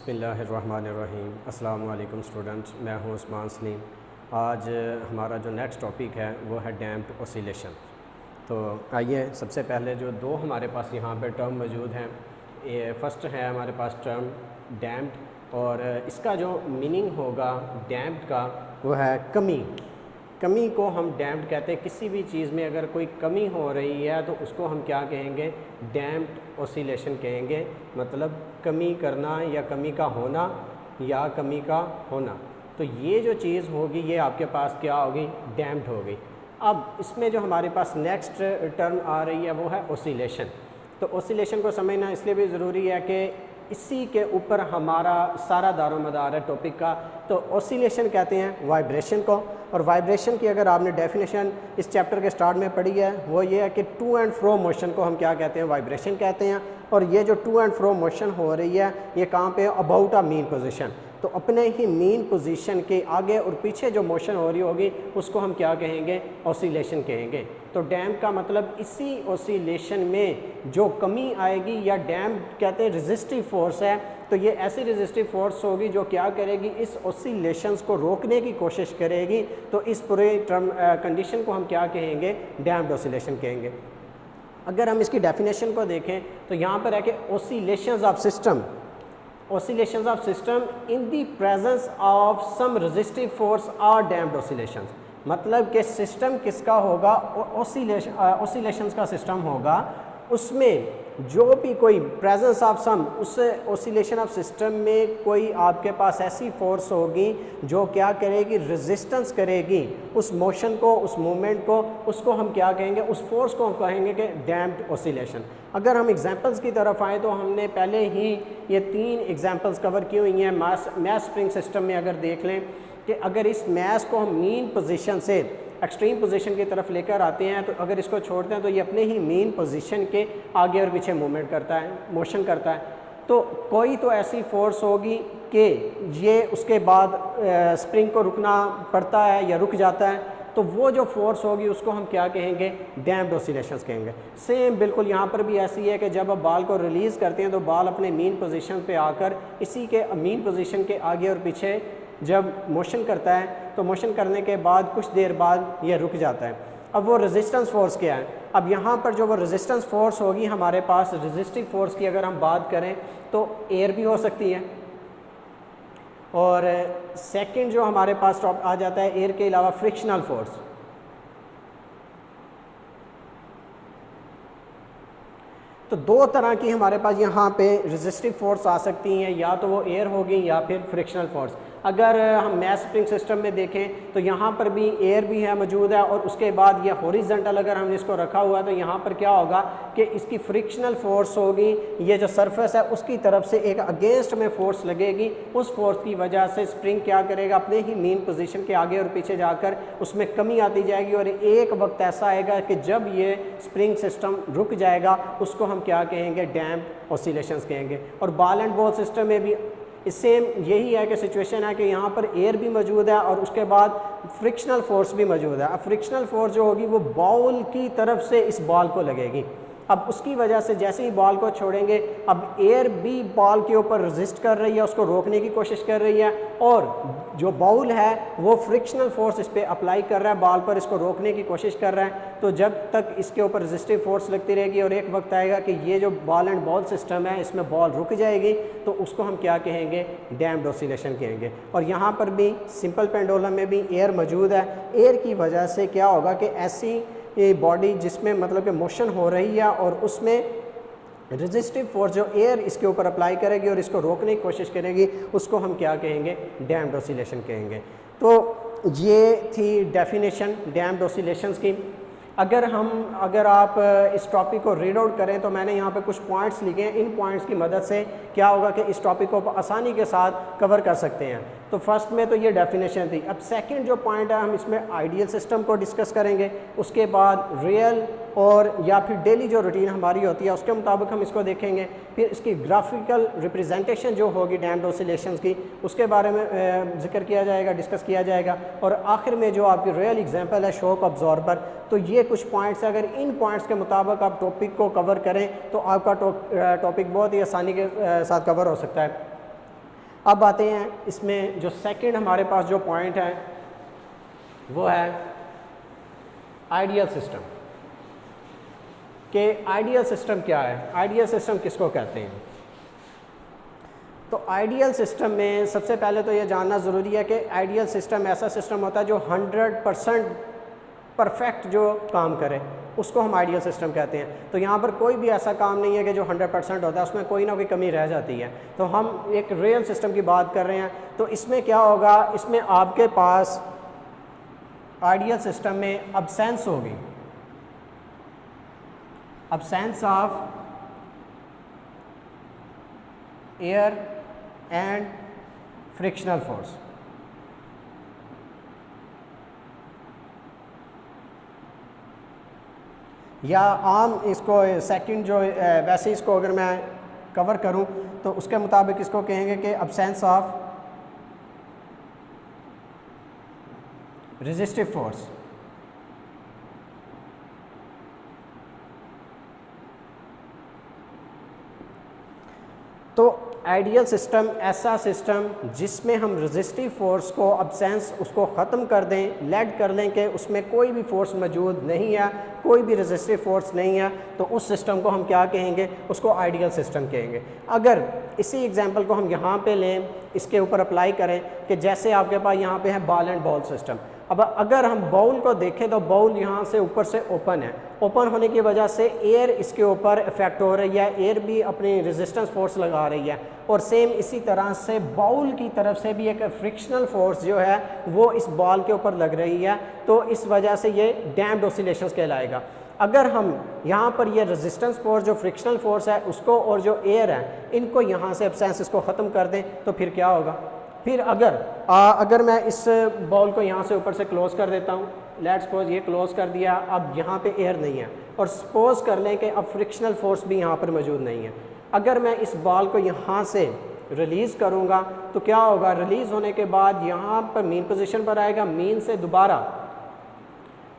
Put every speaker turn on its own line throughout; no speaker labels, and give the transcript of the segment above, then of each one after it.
बिस्मिल्लाहिर्रहमानिर्रहीम। अस्सलाम वालेकुम स्टूडेंट्स, मैं हूँ उस्मान सलीम। आज हमारा जो नेक्स्ट टॉपिक है वो है डैम्प्ड ऑसिलेशन। तो आइए, सबसे पहले जो दो हमारे पास यहाँ पे टर्म मौजूद हैं, फ़र्स्ट है हमारे पास टर्म डैम्प्ड और इसका जो मीनिंग होगा डैम्प्ड का वो है कमी। कमी को हम डैम्प्ड कहते हैं। किसी भी चीज़ में अगर कोई कमी हो रही है तो उसको हम क्या कहेंगे? डैम्प्ड ऑसिलेशन कहेंगे। मतलब कमी करना या कमी का होना या कमी का होना। तो ये जो चीज़ होगी ये आपके पास क्या होगी? डैम्प्ड होगी। अब इसमें जो हमारे पास नेक्स्ट टर्म आ रही है वो है ऑसिलेशन। तो ऑसिलेशन को समझना इसलिए भी ज़रूरी है कि इसी के ऊपर हमारा सारा दारोमदार है टॉपिक का। तो ऑसिलेशन कहते हैं वाइब्रेशन को, और वाइब्रेशन की अगर आपने डेफिनेशन इस चैप्टर के स्टार्ट में पढ़ी है वो ये है कि टू एंड फ्रो मोशन को हम क्या कहते हैं? वाइब्रेशन कहते हैं। और ये जो टू एंड फ्रो मोशन हो रही है ये कहाँ पे? About a mean position. तो अपने ही मीन पोजीशन के आगे और पीछे जो मोशन हो रही होगी उसको हम क्या कहेंगे? ऑसिलेशन कहेंगे। तो डैम्प का मतलब इसी ऑसिलेशन में जो कमी आएगी, या डैम्प कहते हैं रेजिस्टिव फोर्स है, तो ये ऐसी रेजिस्टिव फोर्स होगी जो क्या करेगी? इस ऑसिलेशंस को रोकने की कोशिश करेगी। तो इस पूरे टर्म कंडीशन को हम क्या कहेंगे? डैम्प्ड ऑसिलेशन कहेंगे। अगर हम इसकी डेफिनेशन को देखें तो यहाँ पर है कि oscillations of system, oscillations of system in the presence of some resistive force are damped oscillations। मतलब कि सिस्टम किसका होगा? ऑसिलेशंस का सिस्टम होगा, उसमें जो भी कोई प्रेजेंस ऑफ सम, उस ऑसिलेशन ऑफ सिस्टम में कोई आपके पास ऐसी फोर्स होगी जो क्या करेगी? रेजिस्टेंस करेगी उस मोशन को, उस मूवमेंट को। उसको हम क्या कहेंगे? उस फोर्स को हम कहेंगे कि डैम्प्ड ऑसिलेशन। अगर हम एग्जांपल्स की तरफ आए तो हमने पहले ही ये 3 एग्जांपल्स कवर की हुई हैं। मास स्प्रिंग सिस्टम में अगर देख लें कि अगर इस मास को हम मीन पोजीशन से एक्सट्रीम पोजीशन की तरफ लेकर आते हैं, तो अगर इसको छोड़ते हैं तो ये अपने ही मीन पोजीशन के आगे और पीछे मूवमेंट करता है, मोशन करता है। तो कोई तो ऐसी फोर्स होगी कि ये उसके बाद स्प्रिंग को रुकना पड़ता है या रुक जाता है, तो वो जो फोर्स होगी उसको हम क्या कहेंगे? डैम्प्ड ऑसिलेशंस कहेंगे। सेम बिल्कुल यहाँ पर भी ऐसी है कि जब आप बॉल को रिलीज़ करते हैं तो बॉल अपने मीन पोजीशन पे आकर इसी के मीन पोजीशन के आगे और पीछे जब मोशन करता है, तो मोशन करने के बाद कुछ देर बाद ये रुक जाता है। अब वो रेजिस्टेंस फोर्स क्या है? अब यहाँ पर जो वो रेजिस्टेंस फोर्स होगी हमारे पास, रेजिस्टिव फोर्स की अगर हम बात करें तो एयर भी हो सकती है, और सेकंड जो हमारे पास टॉप आ जाता है एयर के अलावा फ्रिक्शनल फोर्स। तो दो तरह की हमारे पास यहाँ पे रेजिस्टिव फोर्स आ सकती हैं, या तो वो एयर होगी या फिर फ्रिक्शनल फोर्स। अगर हम मास स्प्रिंग सिस्टम में देखें तो यहाँ पर भी एयर भी है मौजूद है, और उसके बाद ये हॉरिजॉन्टल अगर हमने इसको रखा हुआ है तो यहाँ पर क्या होगा कि इसकी फ्रिक्शनल फोर्स होगी, ये जो सरफेस है उसकी तरफ से एक अगेंस्ट में फोर्स लगेगी। उस फोर्स की वजह से स्प्रिंग क्या करेगा? अपने ही मीन पोजीशन के आगे और पीछे जाकर उसमें कमी आती जाएगी, और एक वक्त ऐसा आएगा कि जब ये स्प्रिंग सिस्टम रुक जाएगा उसको हम क्या कहेंगे? डैम्प्ड ऑसिलेशंस कहेंगे। और बॉल एंड बॉल सिस्टम में भी सेम यही है कि सिचुएशन है कि यहाँ पर एयर भी मौजूद है और उसके बाद फ्रिक्शनल फोर्स भी मौजूद है। अब फ्रिक्शनल फोर्स जो होगी वो बॉल की तरफ से इस बॉल को लगेगी। अब उसकी वजह से जैसे ही बॉल को छोड़ेंगे, अब एयर भी बॉल के ऊपर रेजिस्ट कर रही है, उसको रोकने की कोशिश कर रही है, और जो बॉल है वो फ्रिक्शनल फोर्स इस पर अप्लाई कर रहा है बॉल पर, इसको रोकने की कोशिश कर रहा है। तो जब तक इसके ऊपर रेजिस्टिव फोर्स लगती रहेगी और एक वक्त आएगा कि ये जो बॉल एंड बॉल सिस्टम है इसमें बॉल रुक जाएगी, तो उसको हम क्या कहेंगे? डैम्प्ड ऑसिलेशन कहेंगे। और यहाँ पर भी सिंपल पेंडुलम में भी एयर मौजूद है। एयर की वजह से क्या होगा कि ऐसी ये बॉडी जिसमें मतलब कि मोशन हो रही है और उसमें रेजिस्टिव फोर्स जो एयर इसके ऊपर अप्लाई करेगी और इसको रोकने की कोशिश करेगी, उसको हम क्या कहेंगे? डैम्प्ड ऑसिलेशन कहेंगे। तो ये थी डेफिनेशन डैम्प्ड ऑसिलेशंस की। अगर आप इस टॉपिक को रीड आउट करें तो मैंने यहाँ पे कुछ पॉइंट्स लिखे हैं। इन पॉइंट्स की मदद से क्या होगा कि इस टॉपिक को आसानी के साथ कवर कर सकते हैं। तो फर्स्ट में तो ये डेफिनेशन थी। अब सेकंड जो पॉइंट है हम इसमें आइडियल सिस्टम को डिस्कस करेंगे, उसके बाद रियल और या फिर डेली जो रूटीन हमारी होती है उसके मुताबिक हम इसको देखेंगे। फिर इसकी ग्राफिकल रिप्रेजेंटेशन जो होगी डैम्प्ड ऑसिलेशंस की उसके बारे में जिक्र किया जाएगा, डिस्कस किया जाएगा। और आखिर में जो आपकी रियल एग्जांपल है शॉक अब्जॉर्बर, तो ये कुछ पॉइंट्स, अगर इन पॉइंट्स के मुताबिक आप टॉपिक को कवर करें तो आपका टॉपिक बहुत ही आसानी के साथ कवर हो सकता है। अब आते हैं इसमें जो सेकंड हमारे पास जो पॉइंट है वो है आइडियल सिस्टम। कि आइडियल सिस्टम क्या है, आइडियल सिस्टम किसको कहते हैं। तो आइडियल सिस्टम में सबसे पहले तो ये जानना ज़रूरी है कि आइडियल सिस्टम ऐसा सिस्टम होता है जो 100% परफेक्ट जो काम करे, उसको हम आइडियल सिस्टम कहते हैं। तो यहाँ पर कोई भी ऐसा काम नहीं है कि जो 100% होता है, उसमें कोई ना कोई कमी रह जाती है। तो हम एक रियल सिस्टम की बात कर रहे हैं। तो इसमें क्या होगा, इसमें आपके पास आइडियल सिस्टम में अब्सेंस होगी, absence of air and frictional force. या आम इसको सेकंड जो वैसे इसको अगर मैं कवर करूं तो उसके मुताबिक इसको कहेंगे कि अब्सेंस ऑफ रेजिस्टिव फोर्स। तो आइडियल सिस्टम ऐसा सिस्टम जिसमें हम रेजिस्टिव फोर्स को अब्सेंस उसको ख़त्म कर दें, लेट कर दें कि उसमें कोई भी फोर्स मौजूद नहीं है, कोई भी रेजिस्टिव फोर्स नहीं है, तो उस सिस्टम को हम क्या कहेंगे, उसको आइडियल सिस्टम कहेंगे। अगर इसी एग्जांपल को हम यहाँ पे लें, इसके ऊपर अप्लाई करें कि जैसे आपके पास यहाँ पे है बॉल एंड बॉल सिस्टम। अब अगर हम बाउल को देखें तो बाउल यहाँ से ऊपर से ओपन है, ओपन होने की वजह से एयर इसके ऊपर इफेक्ट हो रही है, एयर भी अपनी रेजिस्टेंस फोर्स लगा रही है। और सेम इसी तरह से बाउल की तरफ से भी एक फ्रिक्शनल फोर्स जो है वो इस बॉल के ऊपर लग रही है, तो इस वजह से ये डैम्प्ड ऑसिलेशंस कहलाएगा। अगर हम यहाँ पर ये रेजिस्टेंस फोर्स जो फ्रिक्शनल फोर्स है उसको और जो एयर है इनको यहाँ से अब्सेंस इसको ख़त्म कर दें तो फिर क्या होगा। फिर अगर मैं इस बॉल को यहाँ से ऊपर से क्लोज़ कर देता हूँ, लेट्स सपोज ये क्लोज़ कर दिया, अब यहाँ पे एयर नहीं है और सपोज कर लें कि अब फ्रिक्शनल फोर्स भी यहाँ पर मौजूद नहीं है। अगर मैं इस बॉल को यहाँ से रिलीज़ करूँगा तो क्या होगा, रिलीज़ होने के बाद यहाँ पर मीन पोजीशन पर आएगा, मीन से दोबारा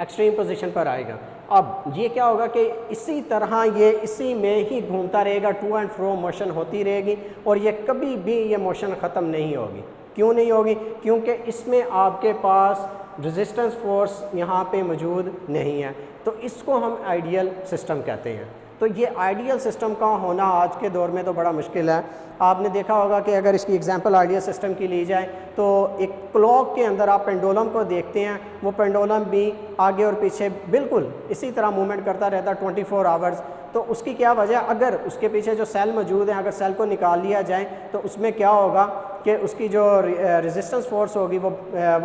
एक्सट्रीम पोजीशन पर आएगा। अब ये क्या होगा कि इसी तरह ये इसी में ही घूमता रहेगा, टू एंड फ्रो मोशन होती रहेगी और ये कभी भी ये मोशन ख़त्म नहीं होगी। क्यों नहीं होगी, क्योंकि इसमें आपके पास रेजिस्टेंस फोर्स यहाँ पे मौजूद नहीं है। तो इसको हम आइडियल सिस्टम कहते हैं। तो ये आइडियल सिस्टम का होना आज के दौर में तो बड़ा मुश्किल है। आपने देखा होगा कि अगर इसकी एग्जांपल आइडियल सिस्टम की ली जाए तो एक क्लॉक के अंदर आप पेंडुलम को देखते हैं, वो पेंडुलम भी आगे और पीछे बिल्कुल इसी तरह मूवमेंट करता रहता है 24 आवर्स। तो उसकी क्या वजह, अगर उसके पीछे जो सेल मौजूद हैं अगर सेल को निकाल लिया जाए तो उसमें क्या होगा कि उसकी जो रेजिस्टेंस फोर्स होगी वो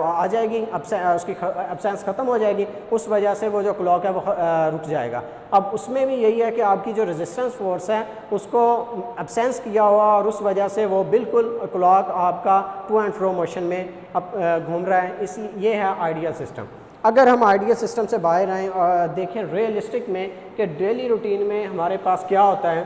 आ जाएगी, उसकी अब्सेंस ख़त्म हो जाएगी, उस वजह से वो जो क्लॉक है वो रुक जाएगा। अब उसमें भी यही है कि आपकी जो रेजिस्टेंस फोर्स है उसको अब्सेंस किया हुआ और उस वजह से वो बिल्कुल क्लॉक आपका टू एंड फ्रो मोशन में घूम रहा है। इसलिए ये है आइडियल सिस्टम। अगर हम आइडियल सिस्टम से बाहर आएँ और देखें रियलिस्टिक में कि डेली रूटीन में हमारे पास क्या होता है,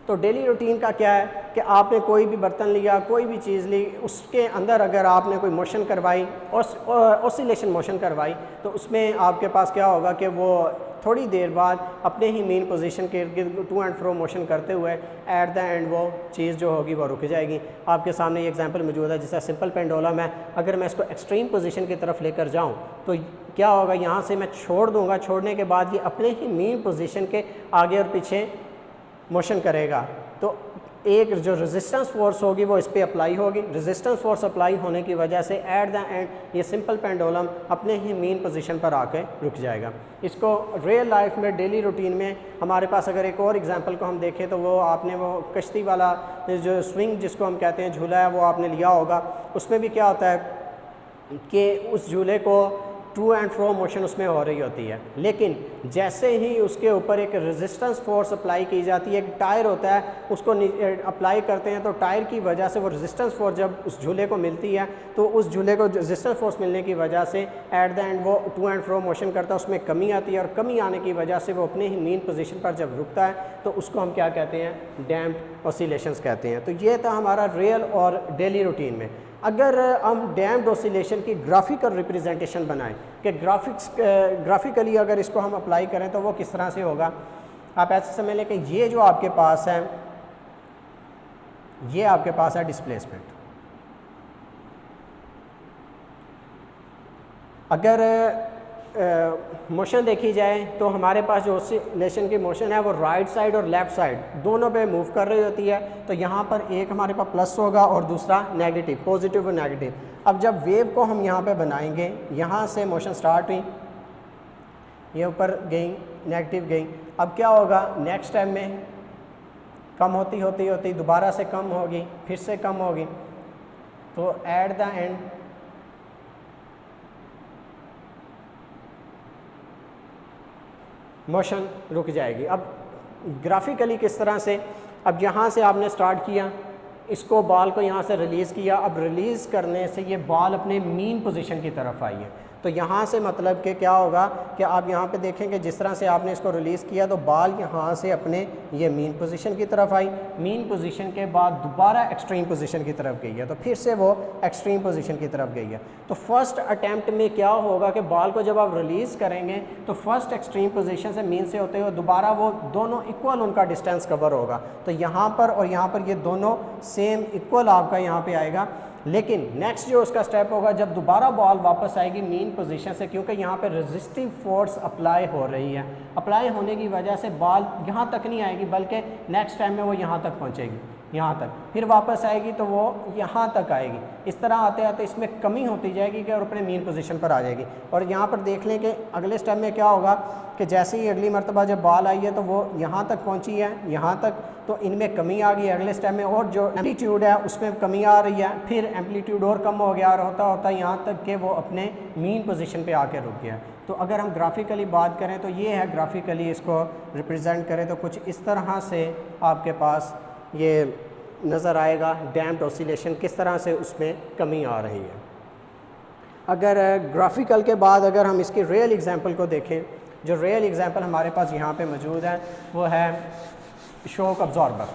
तो डेली रूटीन का क्या है कि आपने कोई भी बर्तन लिया, कोई भी चीज़ ली, उसके अंदर अगर आपने कोई मोशन करवाई, ऑसिलेशन मोशन करवाई, तो उसमें आपके पास क्या होगा कि वो थोड़ी देर बाद अपने ही मेन पोजीशन के इर्द टू एंड फ्रो मोशन करते हुए एट द एंड वो चीज़ जो होगी वो रुक जाएगी। आपके सामने ये एग्जांपल मौजूद है, जैसा सिंपल पेंडुलम है, अगर मैं इसको एक्सट्रीम पोजीशन की तरफ लेकर जाऊं तो क्या होगा, यहाँ से मैं छोड़ दूँगा, छोड़ने के बाद ये अपने ही मेन पोजीशन के आगे और पीछे मोशन करेगा। तो एक जो रेजिस्टेंस फोर्स होगी वो इस पर अप्लाई होगी, रेजिस्टेंस फोर्स अप्लाई होने की वजह से एट द एंड ये सिंपल पेंडुलम अपने ही मेन पोजीशन पर आके रुक जाएगा। इसको रियल लाइफ में डेली रूटीन में हमारे पास अगर एक और एग्जांपल को हम देखें तो वो आपने वो कश्ती वाला जो स्विंग जिसको हम कहते हैं झूला है वो आपने लिया होगा। उसमें भी क्या होता है कि उस झूले को टू एंड फ्रो मोशन उसमें हो रही होती है, लेकिन जैसे ही उसके ऊपर एक रेजिस्टेंस फोर्स अप्लाई की जाती है, एक टायर होता है उसको अप्लाई करते हैं, तो टायर की वजह से वो रेजिस्टेंस फोर्स जब उस झूले को मिलती है तो उस झूले को रेजिस्टेंस फोर्स मिलने की वजह से एट द एंड वो टू एंड फ्रो मोशन करता है, उसमें कमी आती है और कमी आने की वजह से वो अपने ही मेन पोजीशन पर जब रुकता है तो उसको हम क्या कहते हैं, डैम्प्ड ऑसिलेशंस कहते हैं। तो ये था हमारा रियल और डेली रूटीन में। अगर हम डैम्प्ड ऑसिलेशन की ग्राफिकल रिप्रेजेंटेशन बनाएं कि ग्राफिकली अगर इसको हम अप्लाई करें तो वो किस तरह से होगा, आप ऐसे समझ लें कि ये जो आपके पास है ये आपके पास है डिस्प्लेसमेंट। अगर मोशन देखी जाए तो हमारे पास जो ऑसिलेशन की मोशन है वो राइट साइड और लेफ़्ट साइड दोनों पे मूव कर रही होती है। तो यहाँ पर एक हमारे पास प्लस होगा और दूसरा नेगेटिव, पॉजिटिव और नेगेटिव। अब जब वेव को हम यहाँ पे बनाएंगे, यहाँ से मोशन स्टार्ट हुई, ये ऊपर गई, नेगेटिव गई, अब क्या होगा नेक्स्ट टाइम में कम होती होती होती दोबारा से कम होगी, फिर से कम होगी, तो एट द एंड मोशन रुक जाएगी। अब ग्राफिकली किस तरह से, अब यहाँ से आपने स्टार्ट किया, इसको बॉल को यहाँ से रिलीज़ किया, अब रिलीज़ करने से ये बॉल अपने मीन पोजीशन की तरफ आई है। तो यहाँ से मतलब कि क्या होगा कि आप यहाँ पे देखेंगे जिस तरह से आपने इसको रिलीज़ किया तो बॉल यहाँ से अपने ये मीन पोजीशन की तरफ आई, मीन पोजीशन के बाद दोबारा एक्सट्रीम पोजीशन की तरफ गई है, तो फिर से वो एक्सट्रीम पोजीशन की तरफ गई है। तो फर्स्ट अटैम्प्ट में क्या होगा कि बॉल को जब आप रिलीज़ करेंगे तो फर्स्ट एक्सट्रीम पोजीशन से मीन से होते हुए दोबारा वो दोनों इक्वल उनका डिस्टेंस कवर होगा। तो यहाँ पर और यहाँ पर ये दोनों सेम इक्वल आपका यहाँ पे आएगा। लेकिन नेक्स्ट जो उसका स्टेप होगा, जब दोबारा बॉल वापस आएगी मीन पोजीशन से, क्योंकि यहाँ पे रेजिस्टिव फोर्स अप्लाई हो रही है, अप्लाई होने की वजह से बॉल यहाँ तक नहीं आएगी बल्कि नेक्स्ट टाइम में वो यहाँ तक पहुँचेगी, यहाँ तक, फिर वापस आएगी तो वो यहाँ तक आएगी। इस तरह आते आते इसमें कमी होती जाएगी कि और अपने मीन पोजीशन पर आ जाएगी। और यहाँ पर देख लें कि अगले स्टेप में क्या होगा कि जैसे ही अगली मरतबा जब बॉल आई है तो वो यहाँ तक पहुँची है, यहाँ तक, तो इनमें कमी आ गई अगले स्टेप में, और जो एम्पलीट्यूड है उसमें कमी आ रही है, फिर एम्पलीट्यूड और कम हो गया और होता होता यहाँ तक कि वो अपने मीन पोजीशन पे आके रुक गया। तो अगर हम ग्राफिकली बात करें तो ये है, ग्राफिकली इसको रिप्रेजेंट करें तो कुछ इस तरह से आपके पास ये नज़र आएगा डैम्प्ड ऑसिलेशन किस तरह से उसमें कमी आ रही है। अगर ग्राफिकल के बाद अगर हम इसकी रियल एग्जांपल को देखें, जो रियल एग्जांपल हमारे पास यहाँ पे मौजूद है वो है शॉक अब्जॉर्बर।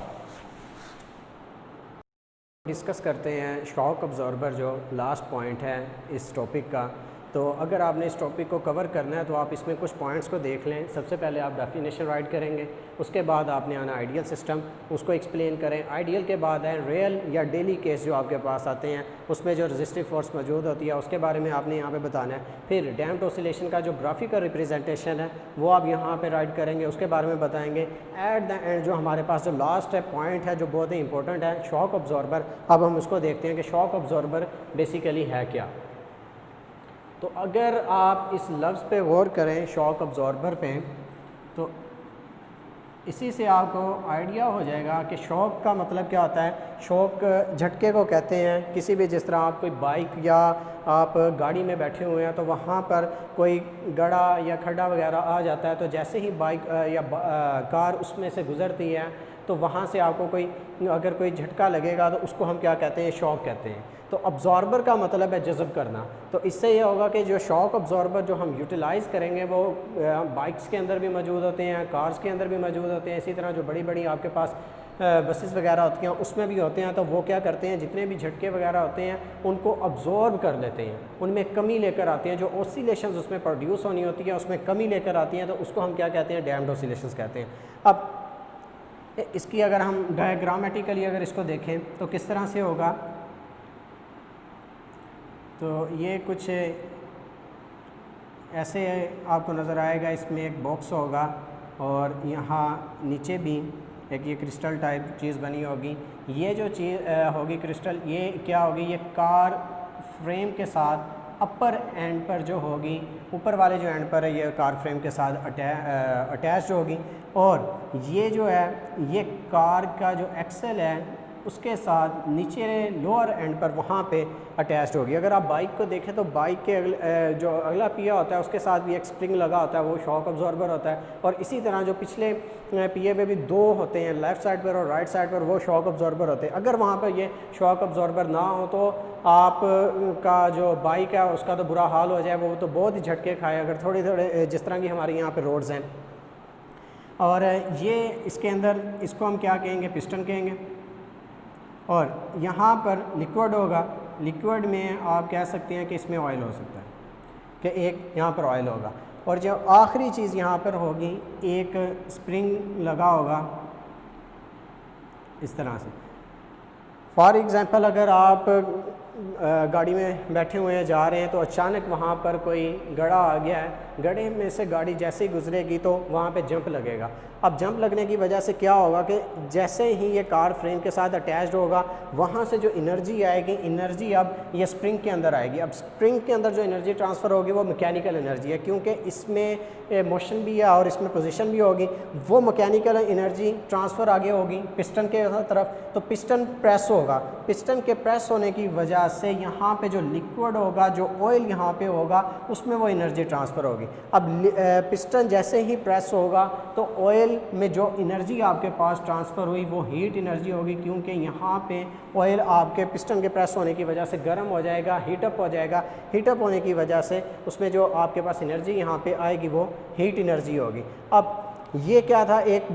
डिस्कस करते हैं शॉक अब्जॉर्बर, जो लास्ट पॉइंट है इस टॉपिक का। तो अगर आपने इस टॉपिक को कवर करना है तो आप इसमें कुछ पॉइंट्स को देख लें। सबसे पहले आप डेफिनेशन राइट करेंगे, उसके बाद आपने आना आइडियल सिस्टम, उसको एक्सप्लेन करें। आइडियल के बाद है रियल या डेली केस जो आपके पास आते हैं, उसमें जो रेजिस्टिव फोर्स मौजूद होती है उसके बारे में आपने यहाँ पे बताना है। फिर डैम्प्ड ऑसिलेशन का जो ग्राफिकल रिप्रेजेंटेशन है वो आप यहाँ पर राइट करेंगे, उसके बारे में बताएँगे। एट द एंड जो हमारे पास जो लास्ट पॉइंट है जो बहुत ही इंपॉर्टेंट है, शॉक अब्जॉर्बर। अब हम उसको देखते हैं कि शॉक अब्जॉर्बर बेसिकली है क्या। तो अगर आप इस लफ्ज़ पे गौर करें शॉक अब्जॉर्बर पे, तो इसी से आपको आइडिया हो जाएगा कि शॉक का मतलब क्या होता है। शॉक झटके को कहते हैं। किसी भी, जिस तरह आप कोई बाइक या आप गाड़ी में बैठे हुए हैं तो वहाँ पर कोई गड़ा या खड्डा वगैरह आ जाता है, तो जैसे ही बाइक या कार उसमें से गुज़रती है तो वहाँ से आपको कोई अगर कोई झटका लगेगा तो उसको हम क्या कहते हैं, शॉक कहते हैं। तो अब्जॉर्बर का मतलब है जज़ब करना। तो इससे ये होगा कि जो शॉक अब्जॉर्बर जो हम यूटिलाइज़ करेंगे वो बाइक्स के अंदर भी मौजूद होते हैं, कार्स के अंदर भी मौजूद होते हैं, इसी तरह जो बड़ी बड़ी आपके पास बसेस वगैरह होती हैं उसमें भी होते हैं। तो वो क्या करते हैं, जितने भी झटके वगैरह होते हैं उनको अब्जॉर्ब कर लेते हैं, उनमें कमी लेकर आते हैं। जो ऑसिलेशंस उसमें प्रोड्यूस होनी होती है उसमें कमी लेकर आती हैं, तो उसको हम क्या कहते हैं, डैम्प्ड ऑसिलेशंस कहते हैं। अब इसकी अगर हम डायग्रामेटिकली अगर इसको देखें तो किस तरह से होगा, तो ये कुछ ऐसे आपको नज़र आएगा। इसमें एक बॉक्स होगा और यहाँ नीचे भी एक ये क्रिस्टल टाइप चीज़ बनी होगी। ये जो चीज़ होगी क्रिस्टल, ये क्या होगी, ये कार फ्रेम के साथ अपर एंड पर जो होगी, ऊपर वाले जो एंड पर है ये कार फ्रेम के साथ अटैच होगी, और ये जो है ये कार का जो एक्सल है उसके साथ नीचे लोअर एंड पर वहाँ पे अटैच्ड होगी। अगर आप बाइक को देखें तो बाइक के जो अगला पिया होता है उसके साथ भी एक स्प्रिंग लगा होता है, वो शॉक अब्जॉर्बर होता है। और इसी तरह जो पिछले पिए पे भी दो होते हैं, लेफ़्ट साइड पर और राइट साइड पर, वो शॉक अब्जॉर्बर होते हैं। अगर वहाँ पर ये शॉक अब्जॉर्बर ना हो तो आप का जो बाइक है उसका तो बुरा हाल हो जाए, वो तो बहुत ही झटके खाए। अगर थोड़े थोड़े जिस तरह की हमारे यहाँ पर रोड्स हैं, और ये इसके अंदर इसको हम क्या कहेंगे, पिस्टन कहेंगे। और यहाँ पर लिक्विड होगा, लिक्विड में आप कह सकते हैं कि इसमें ऑयल हो सकता है, कि एक यहाँ पर ऑयल होगा। और जो आखिरी चीज़ यहाँ पर होगी, एक स्प्रिंग लगा होगा इस तरह से। फॉर एग्ज़ाम्पल अगर आप गाड़ी में बैठे हुए हैं, जा रहे हैं, तो अचानक वहाँ पर कोई गड़ा आ गया है, गड्ढे में से गाड़ी जैसे ही गुजरेगी तो वहाँ पे जंप लगेगा। अब जंप लगने की वजह से क्या होगा कि जैसे ही ये कार फ्रेम के साथ अटैच्ड होगा, वहाँ से जो एनर्जी आएगी, एनर्जी अब ये स्प्रिंग के अंदर आएगी। अब स्प्रिंग के अंदर जो एनर्जी ट्रांसफ़र होगी वो मैकेनिकल एनर्जी है, क्योंकि इसमें मोशन भी है और इसमें पोजीशन भी होगी। वो मैकेनिकल एनर्जी ट्रांसफ़र आगे होगी पिस्टन के तरफ, तो पिस्टन प्रेस होगा। पिस्टन के प्रेस होने की वजह से यहाँ पे जो लिक्विड होगा, जो ऑयल यहाँ पे होगा, उसमें वो एनर्जी ट्रांसफ़र होगी। अब पिस्टन जैसे ही प्रेस होगा तो ऑयल में जो एनर्जी आपके पास ट्रांसफ़र हुई वो हीट एनर्जी होगी, क्योंकि यहाँ पे ऑयल आपके पिस्टन के प्रेस होने की वजह से गर्म हो जाएगा, हीटअप हो जाएगा। हीटअप होने की वजह से उसमें जो आपके पास एनर्जी यहाँ पे आएगी वो हीट एनर्जी होगी। अब ये क्या था, एक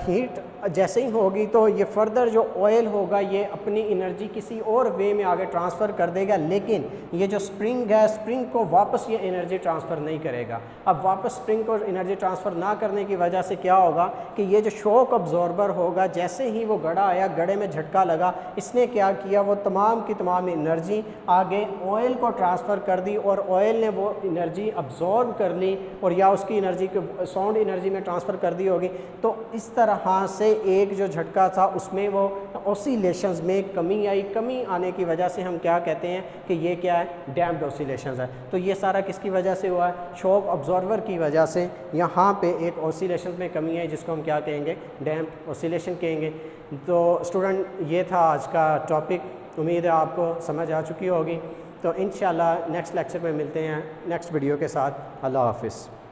हीट जैसे ही होगी तो ये फर्दर जो ऑयल होगा ये अपनी एनर्जी किसी और वे में आगे ट्रांसफ़र कर देगा, लेकिन ये जो स्प्रिंग है, स्प्रिंग को वापस ये एनर्जी ट्रांसफ़र नहीं करेगा। अब वापस स्प्रिंग को एनर्जी ट्रांसफ़र ना करने की वजह से क्या होगा कि ये जो शॉक अब्जॉर्बर होगा, जैसे ही वो गड़ा आया, गड़े में झटका लगा, इसने क्या किया, वो तमाम की तमाम एनर्जी आगे ऑयल को ट्रांसफ़र कर दी और ऑयल ने वो एनर्जी अब्जॉर्ब कर ली और या उसकी एनर्जी को साउंड एनर्जी में ट्रांसफ़र कर दी होगी। तो इस तरह से एक जो झटका था उसमें वो ऑसिलेशंस में कमी आई। कमी आने की वजह से हम क्या कहते हैं कि ये क्या है, डैम्प्ड ऑसिलेशंस है। तो ये सारा किसकी वजह से हुआ है, शॉक अब्जॉर्बर की वजह से यहाँ पे एक ऑसिलेशंस में कमी आई, जिसको हम क्या कहेंगे, डैम्प्ड ऑसिलेशन कहेंगे। तो स्टूडेंट, ये था आज का टॉपिक। उम्मीद है आपको समझ आ चुकी होगी। तो इंशाल्लाह नेक्स्ट लेक्चर में मिलते हैं नेक्स्ट वीडियो के साथ। अल्लाह हाफिज़।